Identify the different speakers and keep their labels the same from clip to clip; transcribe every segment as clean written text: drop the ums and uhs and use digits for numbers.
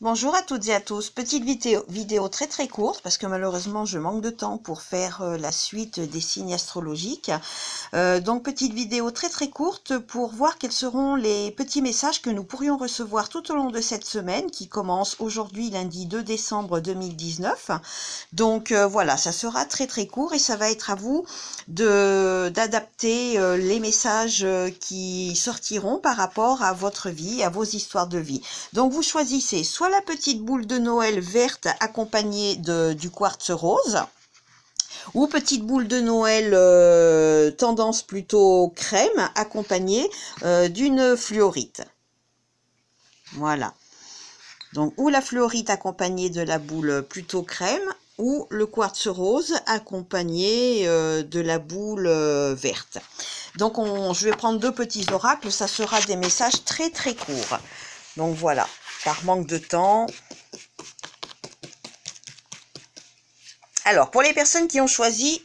Speaker 1: Bonjour à toutes et à tous, petite vidéo très courte parce que malheureusement je manque de temps pour faire la suite des signes astrologiques. Donc petite vidéo très courte pour voir quels seront les petits messages que nous pourrions recevoir tout au long de cette semaine qui commence aujourd'hui lundi 2 décembre 2019. Donc voilà, ça sera très court et ça va être à vous d'adapter les messages qui sortiront par rapport à votre vie, à vos histoires de vie. Donc vous choisissez soit la petite boule de Noël verte accompagnée du quartz rose, ou petite boule de Noël tendance plutôt crème accompagnée d'une fluorite. Voilà. Donc ou la fluorite accompagnée de la boule plutôt crème, ou le quartz rose accompagné de la boule verte. Donc je vais prendre deux petits oracles, ça sera des messages très courts. Donc voilà, par manque de temps. Alors, pour les personnes qui ont choisi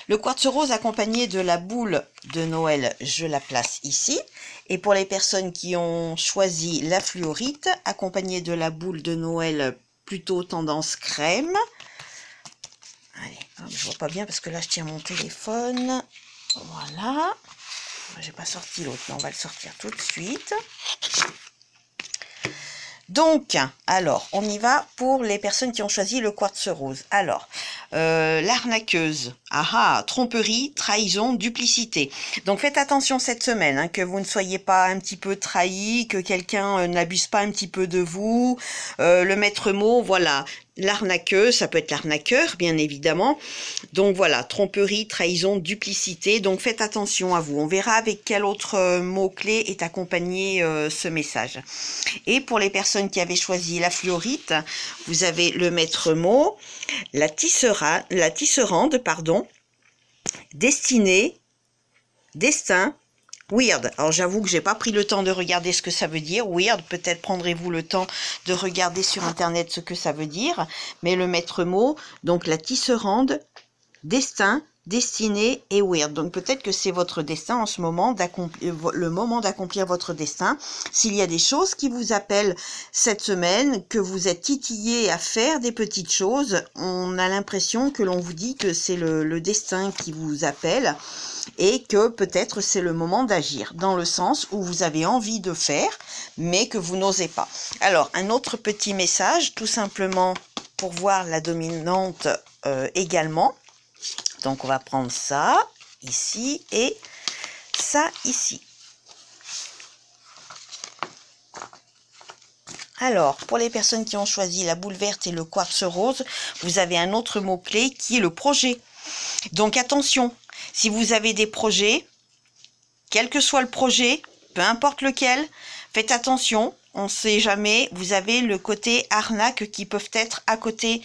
Speaker 1: le quartz rose accompagné de la boule de Noël, je la place ici. Et pour les personnes qui ont choisi la fluorite accompagnée de la boule de Noël plutôt tendance crème. Allez, je vois pas bien parce que là je tiens mon téléphone. Voilà. J'ai pas sorti l'autre, mais on va le sortir tout de suite. Donc, alors, on y va pour les personnes qui ont choisi le quartz rose. Alors, l'arnaqueuse, tromperie, trahison, duplicité. Donc, faites attention cette semaine, hein, que vous ne soyez pas un petit peu trahi, que quelqu'un n'abuse pas un petit peu de vous. Le maître mot, voilà, l'arnaqueuse, ça peut être l'arnaqueur, bien évidemment. Donc voilà, tromperie, trahison, duplicité. Donc faites attention à vous. On verra avec quel autre mot-clé est accompagné ce message. Et pour les personnes qui avaient choisi la fluorite, vous avez le maître mot, la tisserande, destinée, destin, weird. Alors j'avoue que j'ai pas pris le temps de regarder ce que ça veut dire. Weird, peut-être prendrez-vous le temps de regarder sur internet ce que ça veut dire. Mais le maître mot, donc la tisserande, destin, destinée et weird. Donc peut-être que c'est votre destin en ce moment, le moment d'accomplir votre destin. S'il y a des choses qui vous appellent cette semaine, que vous êtes titillé à faire des petites choses, on a l'impression que l'on vous dit que c'est le destin qui vous appelle et que peut-être c'est le moment d'agir, dans le sens où vous avez envie de faire, mais que vous n'osez pas. Alors, un autre petit message, tout simplement pour voir la dominante également. Donc, on va prendre ça ici et ça ici. Alors, pour les personnes qui ont choisi la boule verte et le quartz rose, vous avez un autre mot-clé qui est le projet. Donc, attention, si vous avez des projets, quel que soit le projet, peu importe lequel, faites attention, on ne sait jamais, vous avez le côté arnaque qui peuvent être à côté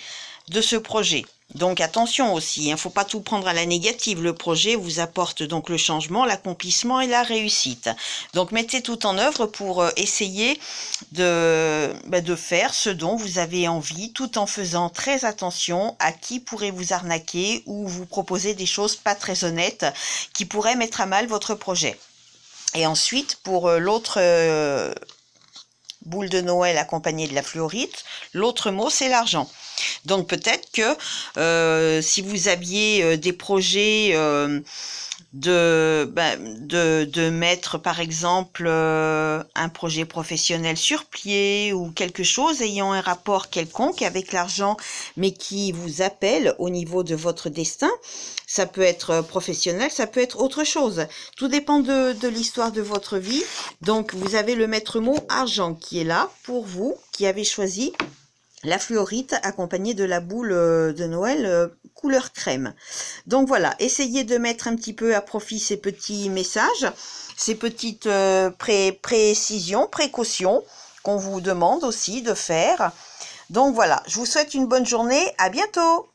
Speaker 1: de ce projet. Donc attention aussi, il ne faut pas tout prendre à la négative. Le projet vous apporte donc le changement, l'accomplissement et la réussite. Donc mettez tout en œuvre pour essayer de faire ce dont vous avez envie, tout en faisant très attention à qui pourrait vous arnaquer ou vous proposer des choses pas très honnêtes qui pourraient mettre à mal votre projet. Et ensuite, pour l'autre boule de Noël accompagnée de la fluorite, l'autre mot c'est l'argent. Donc peut-être que si vous aviez des projets de mettre par exemple un projet professionnel sur pied ou quelque chose ayant un rapport quelconque avec l'argent mais qui vous appelle au niveau de votre destin, ça peut être professionnel, ça peut être autre chose. Tout dépend de l'histoire de votre vie. Donc vous avez le maître mot argent qui est là pour vous qui avez choisi la fluorite accompagnée de la boule de Noël couleur crème. Donc voilà, essayez de mettre un petit peu à profit ces petits messages, ces petites précisions, précautions qu'on vous demande aussi de faire. Donc voilà, je vous souhaite une bonne journée, à bientôt!